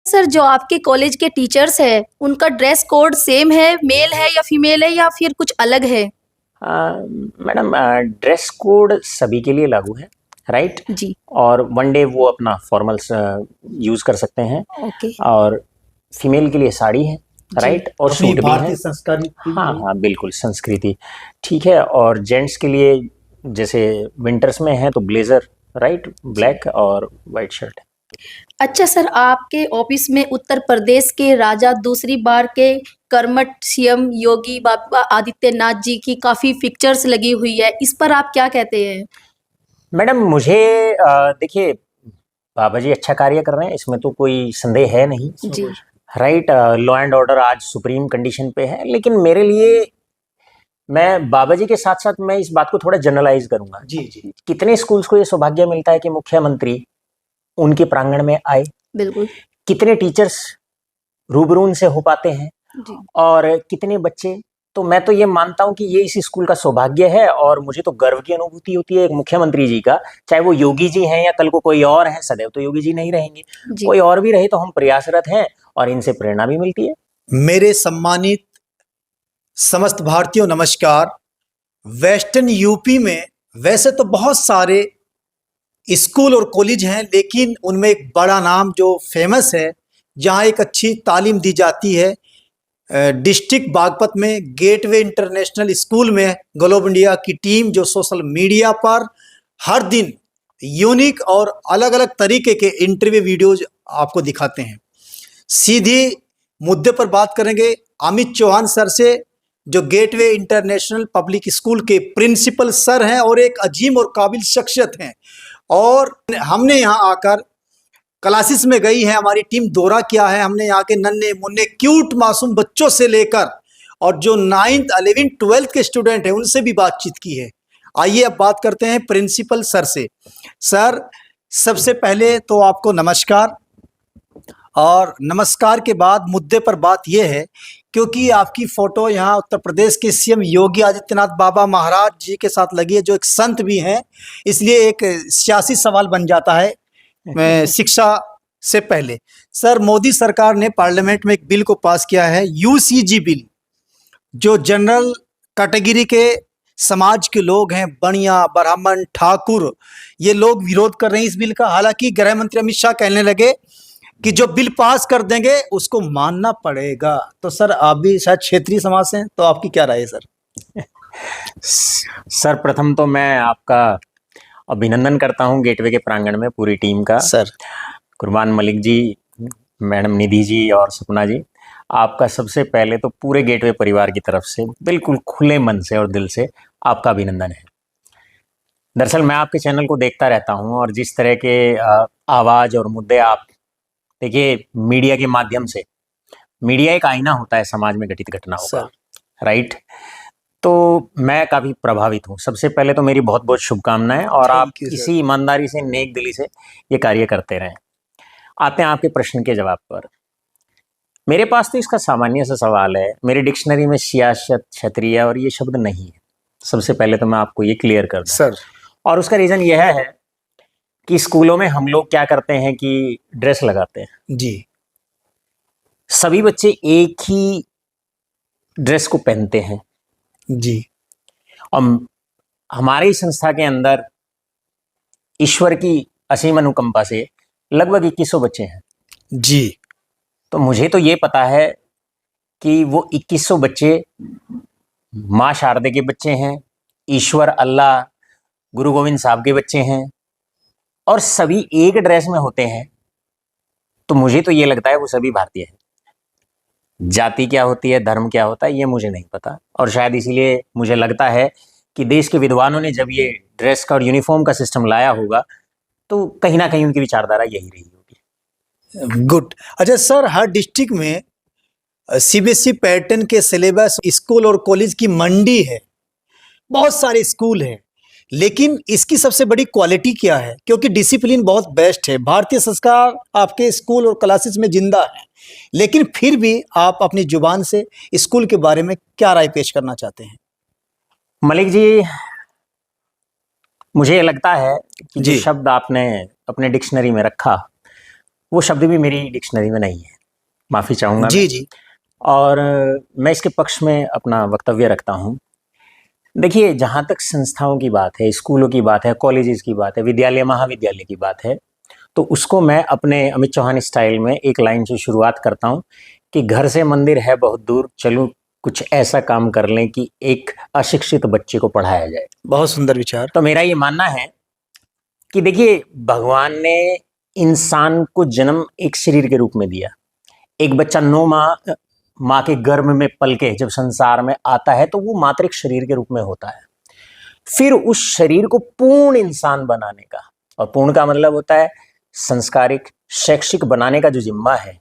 Sir, जो आपके college के टीचर्स हैं, उनका ड्रेस कोड सेम है, मेल है या फीमेल है या फिर कुछ अलग है? मैडम, ड्रेस कोड सभी के लिए लागू है, राइट। जी। और वन डे वो अपना फॉर्मल्स यूज कर सकते हैं। ओके। और फीमेल के लिए साड़ी है, जी। राइट, और अपनी सूट भी है। भारतीय संस्कृति हाँ हाँ, बिल्कुल संस्कृति ठीक है। और जेंट्स के लिए जैसे विंटर्स में है तो ब्लेजर, राइट, ब्लैक और वाइट शर्ट है। अच्छा सर, आपके ऑफिस में उत्तर प्रदेश के राजा दूसरी बार के कर्मठ सीएम योगी बाबा आदित्यनाथ जी की काफी पिक्चर्स लगी हुई है, इस पर आप क्या कहते हैं? मैडम, मुझे देखिए, बाबा जी अच्छा कार्य कर रहे हैं, इसमें तो कोई संदेह है नहीं, जी। राइट। लॉ एंड ऑर्डर आज सुप्रीम कंडीशन पे है, लेकिन मेरे लिए, मैं बाबा जी के साथ साथ मैं इस बात को थोड़ा जनरलाइज करूंगा। जी जी। कितने स्कूल्स को ये सौभाग्य मिलता है कि मुख्यमंत्री उनके प्रांगण में आए, बिल्कुल। कितने टीचर्स रूबरू उनसे हो पाते हैं, जी। और कितने बच्चे। तो मैं तो ये मानता हूँ कि ये इस स्कूल का सौभाग्य है, और मुझे तो गर्व की अनुभूति होती है एक मुख्यमंत्री जी का, चाहे वो योगी जी हैं या कल को कोई और है, सदैव तो योगी जी नहीं रहेंगे, जी। कोई और भी रहे, तो हम प्रयासरत हैं और इनसे प्रेरणा भी मिलती है। मेरे सम्मानित समस्त भारतीयों, नमस्कार। वेस्टर्न यूपी में वैसे तो बहुत सारे स्कूल और कॉलेज हैं, लेकिन उनमें एक बड़ा नाम जो फेमस है, जहां एक अच्छी तालीम दी जाती है, डिस्ट्रिक्ट बागपत में गेटवे इंटरनेशनल स्कूल में ग्लोब इंडिया की टीम जो सोशल मीडिया पर हर दिन यूनिक और अलग अलग तरीके के इंटरव्यू वीडियोज आपको दिखाते हैं। सीधी मुद्दे पर बात करेंगे अमित चौहान सर से, जो गेटवे इंटरनेशनल पब्लिक स्कूल के प्रिंसिपल सर हैं और एक अजीम और काबिल शख्सियत हैं। और हमने यहाँ आकर क्लासेस में गई है, हमारी टीम दौरा किया है, हमने यहाँ के नन्हे मुन्ने क्यूट मासूम बच्चों से लेकर और जो 9th 11th 12th के स्टूडेंट हैं उनसे भी बातचीत की है। आइए अब बात करते हैं प्रिंसिपल सर से। सर, सबसे पहले तो आपको नमस्कार, और नमस्कार के बाद मुद्दे पर बात यह है, क्योंकि आपकी फोटो यहाँ उत्तर प्रदेश के सीएम योगी आदित्यनाथ बाबा महाराज जी के साथ लगी है, जो एक संत भी हैं, इसलिए एक सियासी सवाल बन जाता है शिक्षा से पहले। सर, मोदी सरकार ने पार्लियामेंट में एक बिल को पास किया है, यूसीजी बिल, जो जनरल कैटेगरी के समाज के लोग हैं, बनिया, ब्राह्मण, ठाकुर, ये लोग विरोध कर रहे हैं इस बिल का। हालांकि गृह मंत्री अमित शाह कहने लगे कि जो बिल पास कर देंगे उसको मानना पड़ेगा। तो सर, आप भी शायद क्षेत्रीय समाज से हैं, तो आपकी क्या राय है सर? सर, प्रथम तो मैं आपका अभिनंदन करता हूं गेटवे के प्रांगण में पूरी टीम का। सर, कुर्बान मलिक जी, मैडम निधि जी और सपना जी, आपका सबसे पहले तो पूरे गेटवे परिवार की तरफ से बिल्कुल खुले मन से और दिल से आपका अभिनंदन है। दरअसल मैं आपके चैनल को देखता रहता हूं, और जिस तरह के आवाज और मुद्दे आप, देखिए, मीडिया के माध्यम से, मीडिया एक आईना होता है समाज में घटित घटनाओं का, राइट। तो मैं काफी प्रभावित हूँ। सबसे पहले तो मेरी बहुत बहुत शुभकामनाएं, और आप इसी ईमानदारी से, नेक दिली से ये कार्य करते रहें। आते हैं आपके प्रश्न के जवाब पर। मेरे पास तो इसका सामान्य सा सवाल है, मेरी डिक्शनरी में सियासत, क्षत्रिय और ये शब्द नहीं है। सबसे पहले तो मैं आपको ये क्लियर कर दूं सर। और उसका रीजन यह है कि स्कूलों में हम लोग क्या करते हैं कि ड्रेस लगाते हैं जी। सभी बच्चे एक ही ड्रेस को पहनते हैं जी। और हमारी संस्था के अंदर ईश्वर की असीम अनुकंपा से लगभग 2100 बच्चे हैं जी। तो मुझे तो ये पता है कि वो 2100 बच्चे माँ शारदे के बच्चे हैं, ईश्वर अल्लाह गुरु गोविंद साहब के बच्चे हैं, और सभी एक ड्रेस में होते हैं। तो मुझे तो ये लगता है वो सभी भारतीय हैं। जाति क्या होती है, धर्म क्या होता है, ये मुझे नहीं पता, और शायद इसीलिए मुझे लगता है कि देश के विद्वानों ने जब ये ड्रेस का और यूनिफॉर्म का सिस्टम लाया होगा तो कहीं ना कहीं उनकी विचारधारा यही रही होगी। गुड। अच्छा सर, हर डिस्ट्रिक्ट में सीबीएसई पैटर्न के सिलेबस स्कूल और कॉलेज की मंडी है, बहुत सारे स्कूल हैं, लेकिन इसकी सबसे बड़ी क्वालिटी क्या है? क्योंकि डिसिप्लिन बहुत बेस्ट है, भारतीय संस्कार आपके स्कूल और क्लासेस में जिंदा है, लेकिन फिर भी आप अपनी जुबान से स्कूल के बारे में क्या राय पेश करना चाहते हैं? मलिक जी, मुझे लगता है कि जो जी। शब्द आपने अपने डिक्शनरी में रखा वो शब्द भी मेरी डिक्शनरी में नहीं है, माफ़ी चाहूँगा जी मैं। जी। और मैं इसके पक्ष में अपना वक्तव्य रखता हूँ। देखिए, जहाँ तक संस्थाओं की बात है, स्कूलों की बात है, कॉलेजेस की बात है, विद्यालय महाविद्यालय की बात है, तो उसको मैं अपने अमित चौहान स्टाइल में एक लाइन से शुरुआत करता हूँ कि घर से मंदिर है बहुत दूर, चलो कुछ ऐसा काम कर लें कि एक अशिक्षित बच्चे को पढ़ाया जाए। बहुत सुंदर विचार। तो मेरा ये मानना है कि देखिए, भगवान ने इंसान को जन्म एक शरीर के रूप में दिया। एक बच्चा 9 माह माँ के गर्भ में पल के जब संसार में आता है तो वो मातृक शरीर के रूप में होता है। फिर उस शरीर को पूर्ण इंसान बनाने का, और पूर्ण का मतलब होता है संस्कारिक, शैक्षिक बनाने का जो जिम्मा है,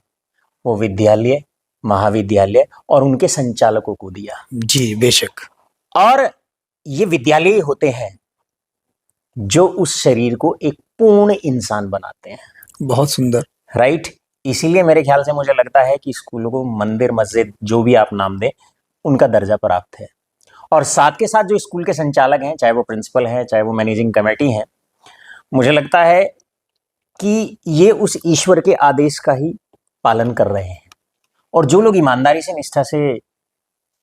वो विद्यालय, महाविद्यालय और उनके संचालकों को दिया। जी बेशक। और ये विद्यालय होते हैं जो उस शरीर को एक पूर्ण इंसान बनाते हैं। बहुत सुंदर। राइट। इसीलिए मेरे ख्याल से मुझे लगता है कि स्कूलों को मंदिर, मस्जिद, जो भी आप नाम दें, उनका दर्जा प्राप्त है। और साथ के साथ जो स्कूल के संचालक हैं, चाहे वो प्रिंसिपल हैं, चाहे वो मैनेजिंग कमेटी हैं, मुझे लगता है कि ये उस ईश्वर के आदेश का ही पालन कर रहे हैं। और जो लोग ईमानदारी से, निष्ठा से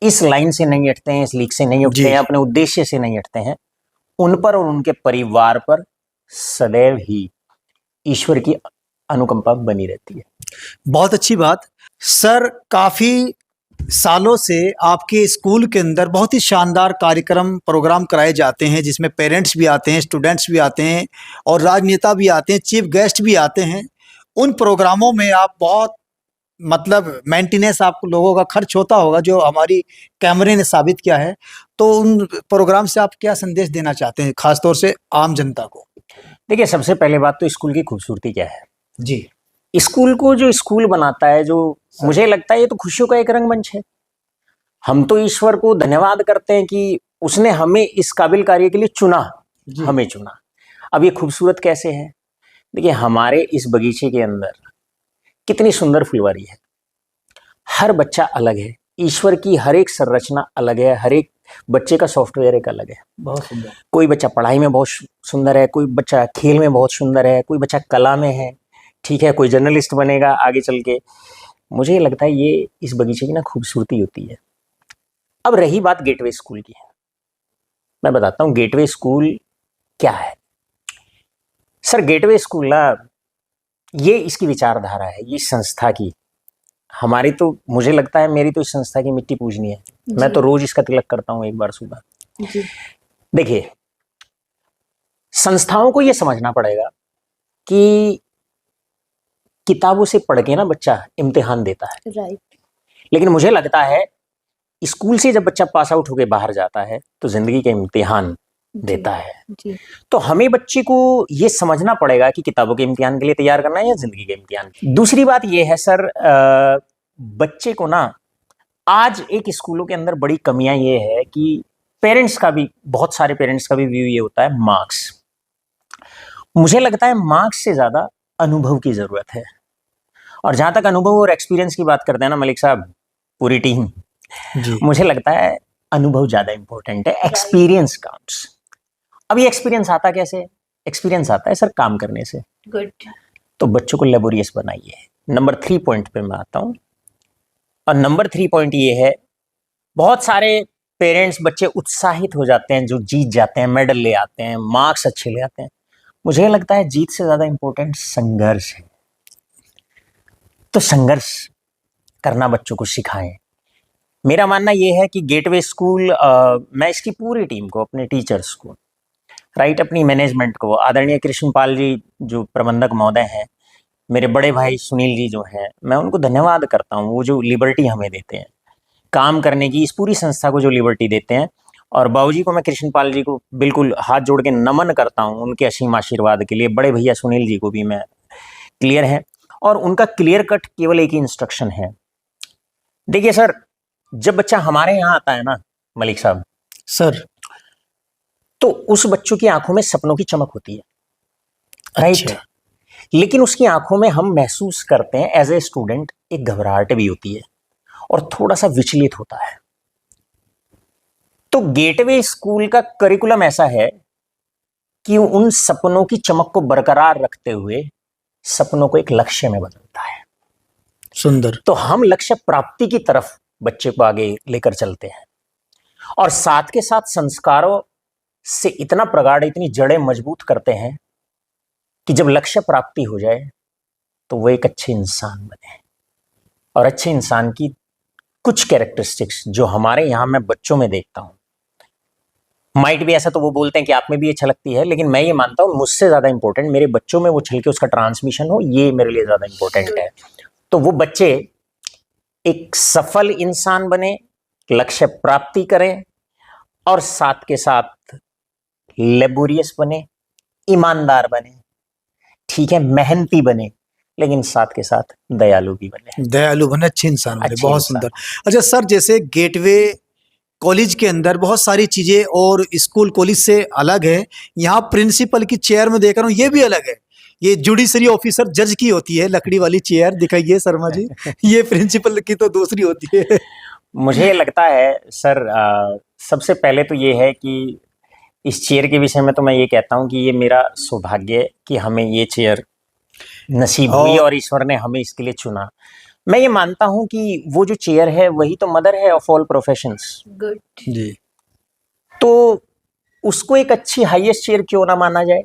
इस लाइन से नहीं हटते हैं, इस लीक से नहीं उठते जी। हैं, अपने उद्देश्य से नहीं हटते हैं, उन पर और उनके परिवार पर सदैव ही ईश्वर की अनुकंपा बनी रहती है। बहुत अच्छी बात। सर, काफ़ी सालों से आपके स्कूल के अंदर बहुत ही शानदार कार्यक्रम, प्रोग्राम कराए जाते हैं जिसमें पेरेंट्स भी आते हैं, स्टूडेंट्स भी आते हैं और राजनेता भी आते हैं, चीफ गेस्ट भी आते हैं। उन प्रोग्रामों में आप बहुत मतलब मेंटेनेंस आप लोगों का खर्च होता होगा, जो हमारी कैमरे ने साबित किया है। तो उन प्रोग्राम से आप क्या संदेश देना चाहते हैं, खासतौर से आम जनता को? देखिए, सबसे पहले बात तो स्कूल की खूबसूरती क्या है। जी। स्कूल को जो स्कूल बनाता है, जो मुझे लगता है ये तो खुशियों का एक रंगमंच है। हम तो ईश्वर को धन्यवाद करते हैं कि उसने हमें इस काबिल कार्य के लिए चुना, हमें चुना। अब ये खूबसूरत कैसे है? देखिए, हमारे इस बगीचे के अंदर कितनी सुंदर फुलवारी है। हर बच्चा अलग है, ईश्वर की हर एक संरचना अलग है, हर एक बच्चे का सॉफ्टवेयर एक अलग है। बहुत सुंदर। कोई बच्चा पढ़ाई में बहुत सुंदर है, कोई बच्चा खेल में बहुत सुंदर है, कोई बच्चा कला में है, ठीक है, कोई जर्नलिस्ट बनेगा आगे चल के। मुझे लगता है ये इस बगीचे की ना खूबसूरती होती है। अब रही बात गेटवे स्कूल की, मैं बताता हूँ गेटवे स्कूल क्या है। सर, गेटवे स्कूल ना, ये इसकी विचारधारा है, ये संस्था की, हमारी तो मुझे लगता है मेरी तो इस संस्था की मिट्टी पूजनी है। मैं तो रोज इसका तिलक करता हूँ एक बार सुबह। जी। देखिए, संस्थाओं को ये समझना पड़ेगा कि किताबों से पढ़ के ना बच्चा इम्तिहान देता है, राइट। लेकिन मुझे लगता है स्कूल से जब बच्चा पास आउट होकर बाहर जाता है तो जिंदगी का इम्तिहान देता है। जी। तो हमें बच्चे को ये समझना पड़ेगा कि किताबों के इम्तिहान के लिए तैयार करना है या जिंदगी के इम्तिहान। दूसरी बात ये है सर, बच्चे को ना आज एक स्कूलों के अंदर बड़ी कमियां ये है कि पेरेंट्स का भी, बहुत सारे पेरेंट्स का भी व्यू ये होता है मार्क्स। मुझे लगता है मार्क्स से ज्यादा अनुभव की जरूरत है। और जहां तक अनुभव और एक्सपीरियंस की बात करते हैं ना मलिक साहब, पूरी टीम, जी। मुझे लगता है अनुभव ज्यादा इंपॉर्टेंट है, एक्सपीरियंस काउंट्स। अब ये एक्सपीरियंस आता कैसे? एक्सपीरियंस आता है सर काम करने से। गुड। तो बच्चों को लेबोरियस बनाइए। नंबर 3 पॉइंट पे मैं आता हूँ, और नंबर 3 पॉइंट ये है, बहुत सारे पेरेंट्स, बच्चे उत्साहित हो जाते हैं जो जीत जाते हैं, मेडल ले आते हैं, मार्क्स अच्छे ले आते हैं। मुझे लगता है जीत से ज्यादा इंपॉर्टेंट संघर्ष है। तो संघर्ष करना बच्चों को सिखाएं। मेरा मानना यह है कि गेटवे स्कूल, मैं इसकी पूरी टीम को, अपने टीचर्स को, राइट, अपनी मैनेजमेंट को, आदरणीय कृष्णपाल जी जो प्रबंधक महोदय हैं, मेरे बड़े भाई सुनील जी जो हैं, मैं उनको धन्यवाद करता हूँ। वो जो लिबर्टी हमें देते हैं काम करने की, इस पूरी संस्था को जो लिबर्टी देते हैं। और बाबूजी को, मैं कृष्णपाल जी को बिल्कुल हाथ जोड़ के नमन करता हूँ उनके असीम आशीर्वाद के लिए। बड़े भैया सुनील जी को भी मैं क्लियर है, और उनका क्लियर कट केवल एक ही इंस्ट्रक्शन है। देखिए सर, जब बच्चा हमारे यहाँ आता है ना मलिक साहब सर, तो उस बच्चों की आंखों में सपनों की चमक होती है, राइट। अच्छा। लेकिन उसकी आंखों में हम महसूस करते हैं एज ए स्टूडेंट एक घबराहट भी होती है और थोड़ा सा विचलित होता है। तो गेटवे स्कूल का करिकुलम ऐसा है कि उन सपनों की चमक को बरकरार रखते हुए सपनों को एक लक्ष्य में बदलता है। सुंदर। तो हम लक्ष्य प्राप्ति की तरफ बच्चे को आगे लेकर चलते हैं और साथ के साथ संस्कारों से इतना प्रगाढ़, इतनी जड़ें मजबूत करते हैं कि जब लक्ष्य प्राप्ति हो जाए तो वो एक अच्छे इंसान बने। और अच्छे इंसान की कुछ कैरेक्टरिस्टिक्स जो हमारे यहाँ मैं बच्चों में देखता हूँ, माइट भी ऐसा तो वो बोलते हैं कि आप में भी ये छलकती है, लेकिन मैं ये मानता हूँ मुझसे ज्यादा इंपॉर्टेंट मेरे बच्चों में वो छलके, उसका ट्रांसमिशन हो, ये मेरे लिए ज्यादा इंपॉर्टेंट है। तो वो बच्चे एक सफल इंसान बने, लक्ष्य प्राप्ति करें और साथ के साथ लेबोरियस बने, ईमानदार बने, ठीक है, मेहनती बने, लेकिन साथ के साथ दयालु भी बने। दयालु बने, अच्छे इंसान बने, अच्छे बहुत इंसान। सुंदर। अच्छा सर, जैसे गेटवे कॉलेज के अंदर बहुत सारी चीजें और स्कूल कॉलेज से अलग है। यहाँ प्रिंसिपल की चेयर में देख रहा हूँ, ये भी अलग है। ये जुडिशरी ऑफिसर जज की होती है, लकड़ी वाली चेयर दिखाइए शर्मा जी। ये प्रिंसिपल की तो दूसरी होती है। मुझे लगता है सर, सबसे पहले तो ये है कि इस चेयर के विषय में तो मैं ये कहता हूँ कि ये मेरा सौभाग्य है कि हमें ये चेयर नसीब हुई और ईश्वर ने हमें इसके लिए चुना। मैं ये मानता हूँ कि वो जो चेयर है वही तो मदर है ऑफ ऑल प्रोफेशंस। गुड जी। तो उसको एक अच्छी हाईएस्ट चेयर क्यों ना माना जाए,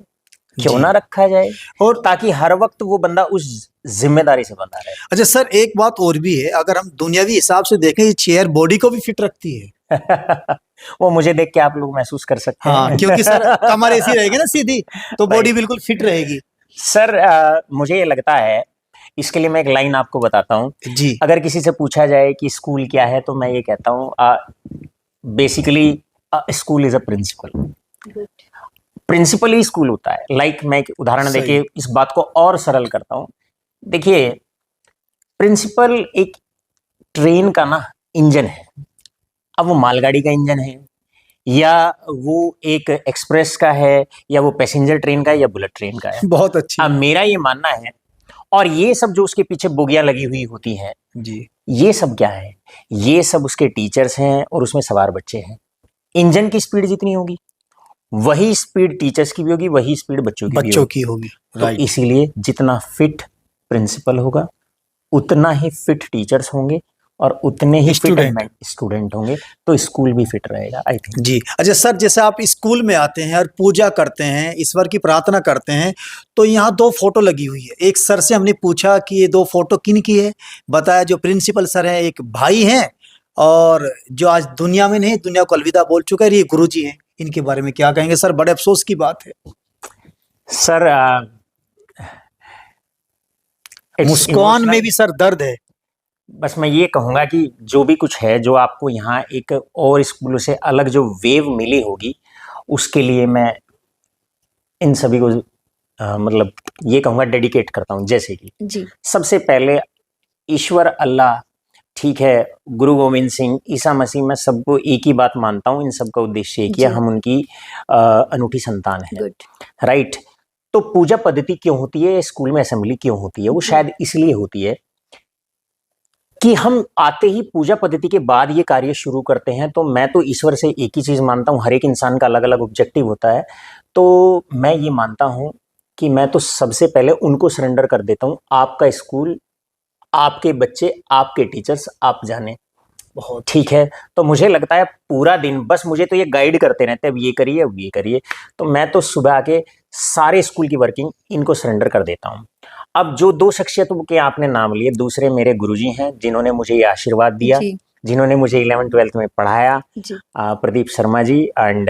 क्यों जी। ना रखा जाए, और ताकि हर वक्त वो बंदा उस जिम्मेदारी से बंधा रहे। अच्छा सर, एक बात और भी है, अगर हम दुनियावी हिसाब से देखें, ये चेयर बॉडी को भी फिट रखती है। वो मुझे देख के आप लोग महसूस कर सकते हैं। हाँ, क्योंकि सर कमर ऐसी रहेगी ना सीधी, तो बॉडी बिल्कुल फिट रहेगी। सर मुझे ये लगता है, इसके लिए मैं एक लाइन आपको बताता हूँ। जी। अगर किसी से पूछा जाए कि स्कूल क्या है, तो मैं ये कहता हूँ basically school is a principal. Good principal ही स्कूल होता है। लाइक मैं एक उदाहरण सही। देके इस बात को और सरल करता हूँ। देखिए, प्रिंसिपल एक ट्रेन का ना इंजन है। अब वो मालगाड़ी का इंजन है, या वो एक एक्सप्रेस का है, या वो पैसेंजर ट्रेन का है, या बुलेट ट्रेन का है। बहुत अच्छी। अब मेरा ये मानना है, और ये सब जो उसके पीछे बोगियां लगी हुई होती हैं, जी। ये सब क्या है? ये सब उसके टीचर्स हैं और उसमें सवार बच्चे हैं। इंजन की स्पीड जितनी होगी वही स्पीड टीचर्स की भी होगी, वही स्पीड बच्चों की भी बच्चों होगी। की होगी, तो राइट। इसीलिए जितना फिट प्रिंसिपल होगा उतना ही फिट टीचर्स होंगे और उतने ही फिट स्टूडेंट होंगे, तो स्कूल भी फिट रहेगा, आई थिंक। जी। अच्छा सर, जैसे आप स्कूल में आते हैं और पूजा करते हैं, ईश्वर की प्रार्थना करते हैं, तो यहाँ 2 फोटो लगी हुई है। एक सर से हमने पूछा कि ये 2 फोटो किन की है, बताया जो प्रिंसिपल सर हैं एक भाई हैं, और जो आज दुनिया में नहीं, दुनिया को अलविदा बोल चुका है, ये गुरुजी हैं। इनके बारे में क्या कहेंगे सर? बड़े अफसोस की बात है। सर मुस्कान में भी सर दर्द है। बस मैं ये कहूँगा कि जो भी कुछ है, जो आपको यहाँ एक और स्कूलों से अलग जो वेव मिली होगी, उसके लिए मैं इन सभी को मतलब ये कहूँगा डेडिकेट करता हूँ। जैसे कि जी सबसे पहले ईश्वर अल्लाह, ठीक है, गुरु गोविंद सिंह, ईसा मसीह, मैं सबको एक ही बात मानता हूँ। इन सबका उद्देश्य एक ही है, जी। हम उनकी अनूठी संतान है, गुड राइट। तो पूजा पद्धति क्यों होती है, स्कूल में असेंबली क्यों होती है? वो शायद इसलिए होती है कि हम आते ही पूजा पद्धति के बाद ये कार्य शुरू करते हैं। तो मैं तो ईश्वर से एक ही चीज मानता हूँ, हर एक इंसान का अलग अलग ऑब्जेक्टिव होता है। तो मैं ये मानता हूँ कि मैं तो सबसे पहले उनको सरेंडर कर देता हूँ। आपका स्कूल, आपके बच्चे, आपके टीचर्स, आप जाने, बहुत ठीक है। तो मुझे लगता है पूरा दिन बस मुझे तो ये गाइड करते रहते हैं, अब ये करिए, अब ये करिए। तो मैं तो सुबह आके सारे स्कूल की वर्किंग इनको सरेंडर कर देता हूँ। अब जो 2 शख्सियतों के आपने नाम लिए, दूसरे मेरे गुरुजी हैं जिन्होंने मुझे ये आशीर्वाद दिया, जी जिन्होंने मुझे 11th-12th में पढ़ाया, जी प्रदीप शर्मा जी। एंड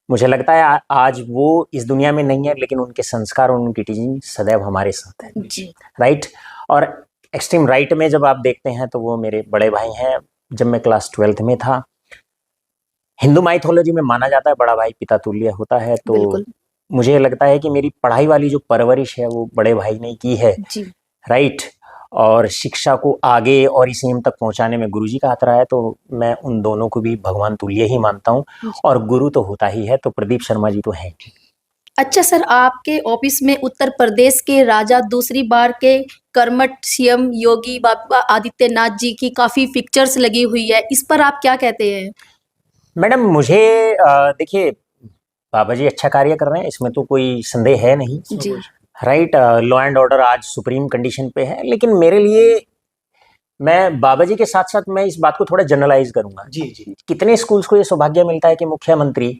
मुझे लगता है आज वो इस दुनिया में नहीं है, लेकिन उनके संस्कार और उनकी टीचिंग सदैव हमारे साथ है, जी राइट। और एक्सट्रीम राइट में जब आप देखते हैं तो वो मेरे बड़े भाई हैं। जब मैं क्लास 12th में था, हिंदू माइथोलॉजी में माना जाता है बड़ा भाई पिता तुल्य होता है। तो बिल्कुल मुझे लगता है कि मेरी पढ़ाई वाली जो परवरिश है वो बड़े भाई ने की है, जी राइट। और शिक्षा को आगे और इस एम तक पहुंचाने में गुरुजी का हाथ रहा है। तो मैं उन दोनों को भी भगवान तुल्य ही मानता हूँ, और गुरु तो होता ही है, तो प्रदीप शर्मा जी तो हैं। अच्छा सर, आपके ऑफिस में उत्तर प्रदेश के राजा दूसरी बार के कर्मठ सीएम योगी बाबा आदित्यनाथ जी की काफी पिक्चर्स लगी हुई है, इस पर आप क्या कहते हैं? मैडम मुझे देखिए, बाबा जी अच्छा कार्य कर रहे हैं, इसमें तो कोई संदेह है नहीं, जी राइट, लॉ एंड ऑर्डर आज सुप्रीम कंडीशन पे है, लेकिन मेरे लिए, मैं बाबा जी के साथ साथ मैं इस बात को थोड़ा जनरलाइज करूंगा। जी जी। कितने स्कूल्स को ये सौभाग्य मिलता है कि मुख्यमंत्री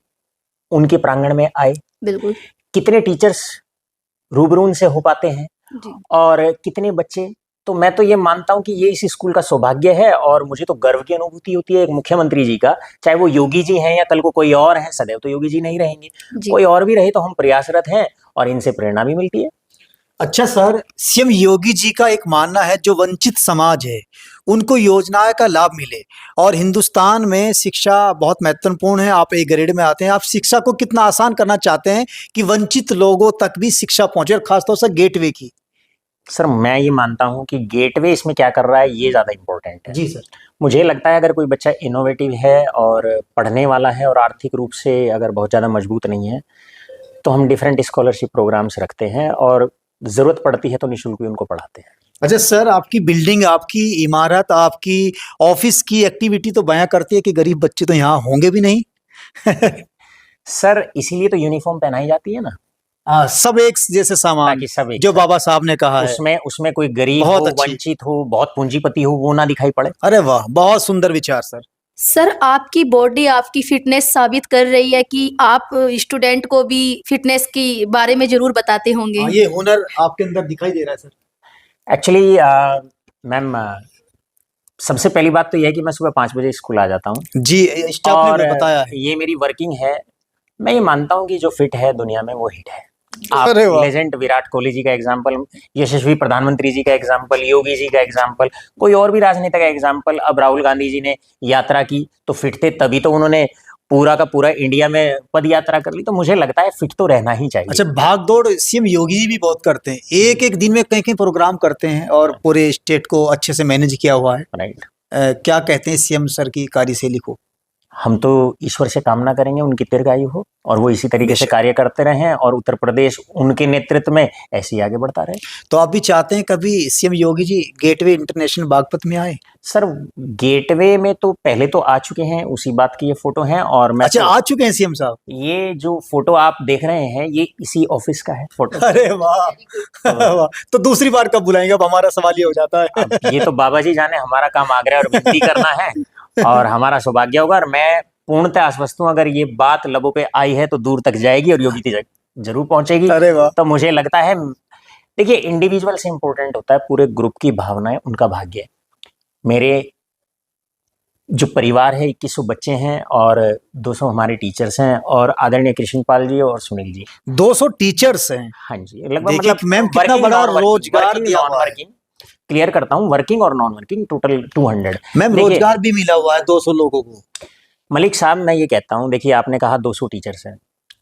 उनके प्रांगण में आए, बिल्कुल। कितने टीचर्स रूबरू उनसे हो पाते हैं, जी। और कितने बच्चे। तो मैं तो ये मानता हूँ कि ये इस स्कूल का सौभाग्य है, और मुझे तो गर्व की अनुभूति होती है एक मुख्यमंत्री जी का, चाहे वो योगी जी हैं या कल को कोई और है, सदैव तो योगी जी नहीं रहेंगे, जी। कोई और भी रहे तो हम प्रयासरत हैं और इनसे प्रेरणा भी मिलती है। अच्छा सर, सीएम योगी जी का एक मानना है जो वंचित समाज है उनको योजनाएं का लाभ मिले, और हिंदुस्तान में शिक्षा बहुत महत्वपूर्ण है। आप एक ग्रेड में आते हैं, आप शिक्षा को कितना आसान करना चाहते हैं कि वंचित लोगों तक भी शिक्षा पहुंचे, और खासतौर से गेटवे की। सर मैं ये मानता हूँ कि गेटवे इसमें क्या कर रहा है ये ज़्यादा इम्पोर्टेंट है। जी सर। मुझे लगता है अगर कोई बच्चा इनोवेटिव है और पढ़ने वाला है और आर्थिक रूप से अगर बहुत ज़्यादा मजबूत नहीं है, तो हम डिफरेंट स्कॉलरशिप प्रोग्राम्स रखते हैं और ज़रूरत पड़ती है तो निःशुल्क भी उनको पढ़ाते हैं। अच्छा सर, आपकी बिल्डिंग, आपकी इमारत, आपकी ऑफिस की एक्टिविटी तो बयां करती है कि गरीब बच्चे तो यहाँ होंगे भी नहीं। सर इसीलिए तो यूनिफॉर्म पहनाई जाती है ना, हाँ, सब एक जैसे सामान, ताकि सब एक जो साथ। बाबा साहब ने कहा है। उसमें उसमें कोई गरीब बहुत हो, अच्छी। वंचित हो, बहुत पूंजीपति हो, वो ना दिखाई पड़े। अरे वाह, बहुत सुंदर विचार सर। सर आपकी बॉडी आपकी फिटनेस साबित कर रही है कि आप स्टूडेंट को भी फिटनेस की बारे में जरूर बताते होंगे। हाँ, ये हुनर आपके अंदर दिखाई दे रहा है सर। एक्चुअली मैम, सबसे पहली बात तो यह है कि मैं सुबह 5 बजे स्कूल आ जाता हूँ, जी, स्टाफ ने और भी बताया है। ये मेरी वर्किंग है। मैं ये मानता हूँ कि जो फिट है दुनिया में वो हिट है। आप अरे वाह। लेजेंड विराट कोहली जी का एग्जाम्पल, यशस्वी प्रधानमंत्री जी का एग्जाम्पल, योगी जी का एग्जाम्पल, कोई और भी राजनेता का एग्जाम्पल, अब राहुल गांधी जी ने यात्रा की तो फिट थे, तभी तो उन्होंने पूरा का पूरा इंडिया में पद यात्रा कर ली। तो मुझे लगता है फिट तो रहना ही चाहिए। अच्छा, भाग दौड़ सीएम योगी जी भी बहुत करते हैं, एक एक दिन में कई कई प्रोग्राम करते हैं और पूरे स्टेट को अच्छे से मैनेज किया हुआ है। राइट। क्या कहते हैं सीएम सर की कार्यशैली को? हम तो ईश्वर से कामना करेंगे उनकी दीर्घायु हो और वो इसी तरीके से बेशक। कार्य करते रहें और उत्तर प्रदेश उनके नेतृत्व में ऐसे ही आगे बढ़ता रहे। तो आप भी चाहते हैं कभी CM Yogi ji gateway international Baghpat में आए? सर गेटवे में तो पहले तो आ चुके हैं, उसी बात की ये फोटो है। और मैं अच्छा, तो, आ चुके हैं सीएम साहब? ये जो फोटो आप देख रहे हैं ये इसी ऑफिस का है फोटो। अरे वाह। वाह, तो दूसरी बार कब बुलाएंगे? अब हमारा सवाल ये हो जाता है। अब ये तो बाबा जी जाने, हमारा काम आग्रह और विनती करना है और हमारा सौभाग्य होगा। और मैं पूर्णतः आश्वस्त हूँ, अगर ये बात लबों पे आई है तो दूर तक जाएगी और योगी तक जरूर पहुंचेगी। अरे वाह। तो मुझे लगता है, देखिए इंडिविजुअल से इंपॉर्टेंट होता है पूरे ग्रुप की भावनाएं, उनका भाग्य। मेरे जो परिवार है 2100 बच्चे हैं और 200 हमारे टीचर्स हैं और आदरणीय कृष्णपाल जी और सुनील जी। 200 टीचर्स हैं? हाँ जी, लगभग देखिए मतलब मैम कितना बड़ा रोजगार दिया नॉन हुआ है। वर्किंग, क्लियर करता हूँ, वर्किंग और नॉन वर्किंग टोटल 200। मैम रोजगार भी मिला हुआ है 200 लोगों को। मलिक साहब मैं ये कहता हूँ, देखिए आपने कहा 200 टीचर्स हैं,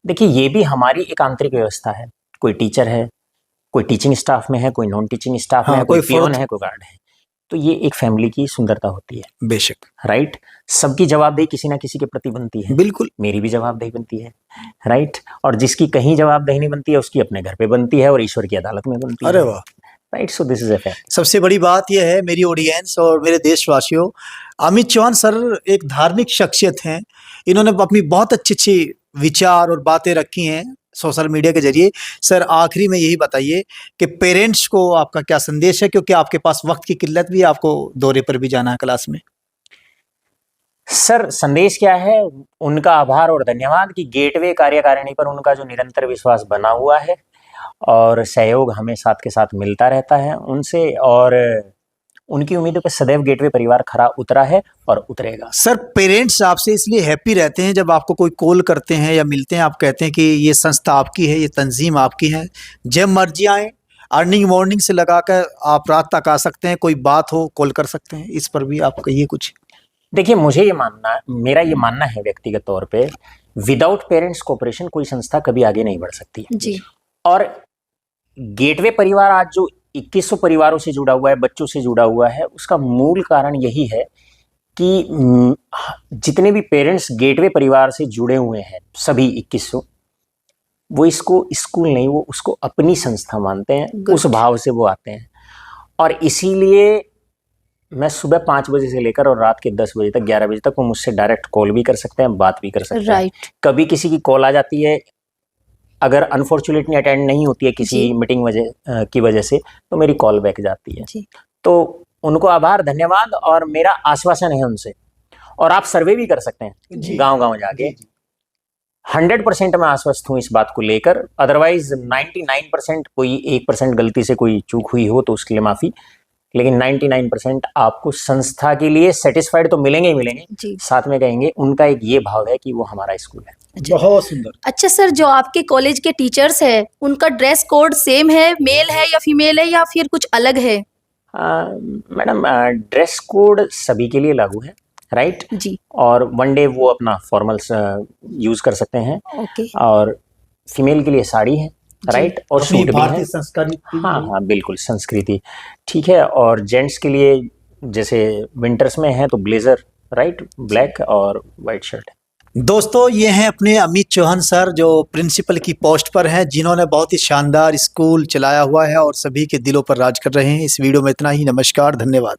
देखिए ये भी हमारी एक आंतरिक व्यवस्था है। कोई टीचर है, कोई टीचिंग स्टाफ में है, कोई नॉन टीचिंग स्टाफ में है, कोई पियोन है, कोई गार्ड है। तो ये एक फैमिली की सुंदरता होती है। बेशक। राइट। सबकी जवाबदेही किसी ना किसी के प्रति बनती है। बिल्कुल। मेरी भी जवाबदेही बनती है। राइट। और जिसकी कहीं जवाबदेही नहीं बनती है उसकी अपने घर पे बनती है और ईश्वर की अदालत में बनती है। अरे वाह। Right. So this is a fact. सबसे बड़ी बात यह है मेरी ऑडियंस और मेरे देशवासियों, अमित चौहान सर एक धार्मिक शख्सियत हैं। इन्होंने अपनी बहुत अच्छी अच्छी विचार और बातें रखी हैं सोशल मीडिया के जरिए। सर आखिरी में यही बताइए कि पेरेंट्स को आपका क्या संदेश है, क्योंकि आपके पास वक्त की किल्लत भी है, आपको दौरे पर भी जाना है क्लास में। सर संदेश क्या है, उनका आभार और धन्यवाद कि गेटवे कार्यकारिणी पर उनका जो निरंतर विश्वास बना हुआ है और सहयोग हमें साथ के साथ मिलता रहता है उनसे, और उनकी उम्मीदों पर सदैव गेटवे परिवार खरा उतरा है और उतरेगा। सर पेरेंट्स आपसे इसलिए हैप्पी रहते हैं जब आपको कोई कॉल करते हैं या मिलते हैं, आप कहते हैं कि ये संस्था आपकी है, ये तंजीम आपकी है, जब मर्जी आए, अर्निंग मॉर्निंग से लगाकर आप रात तक आ सकते हैं, कोई बात हो कॉल कर सकते हैं। इस पर भी आप कहिए कुछ। देखिए मेरा ये मानना है व्यक्तिगत तौर पे, विदाउट पेरेंट्स कोऑपरेशन कोई संस्था कभी आगे नहीं बढ़ सकती जी। और गेटवे परिवार आज जो 2100 परिवारों से जुड़ा हुआ है, बच्चों से जुड़ा हुआ है, उसका मूल कारण यही है कि जितने भी पेरेंट्स गेटवे परिवार से जुड़े हुए हैं सभी 2100, वो इसको स्कूल नहीं, वो उसको अपनी संस्था मानते हैं, उस भाव से वो आते हैं। और इसीलिए मैं सुबह 5 बजे से लेकर और रात के 10 बजे तक, 11 बजे तक वो मुझसे डायरेक्ट कॉल भी कर सकते हैं, बात भी कर सकते हैं। कभी किसी की कॉल आ जाती है अगर अनफॉर्चुनेटली अटेंड नहीं होती है किसी जी। मीटिंग की वजह से, तो मेरी कॉल बैक जाती है। जी। तो उनको आभार, धन्यवाद, और मेरा आश्वासन है उनसे। और आप सर्वे भी कर सकते हैं जी। गांव-गांव जाके। जी, जी। 100% मैं आश्वस्त हूँ इस बात को लेकर। अदरवाइज 99% कोई 1% गलती से कोई चूक हुई हो तो उसके लिए माफी, लेकिन 99% आपको संस्था के लिए सेटिस्फाइड तो मिलेंगे ही मिलेंगे। जी। साथ में कहेंगे उनका एक ये भाव है कि वो हमारा स्कूल है। बहुत सुंदर। अच्छा सर, जो आपके कॉलेज के टीचर्स हैं, उनका ड्रेस कोड सेम है, मेल है या फीमेल है या फिर कुछ अलग है? मैडम, ड्रेस कोड सभी के लिए लागू है, राइट? जी। और वन डे वो अपना फॉर्मल्स यूज कर सकते हैं, ओके। और फीमेल के लिए साड़ी है, राइट? और अपनी सूट भी भारतीय है। संस्कृति। हाँ हाँ, बिल्कुल संस्कृति, ठीक है। और जेंट्स के लिए जैसे विंटर्स में है तो ब्लेजर, राइट, ब्लैक और वाइट शर्ट है। दोस्तों, ये हैं अपने अमित चौहान सर, जो प्रिंसिपल की पोस्ट पर हैं, जिन्होंने बहुत ही शानदार स्कूल चलाया हुआ है और सभी के दिलों पर राज कर रहे हैं। इस वीडियो में इतना ही। नमस्कार, धन्यवाद।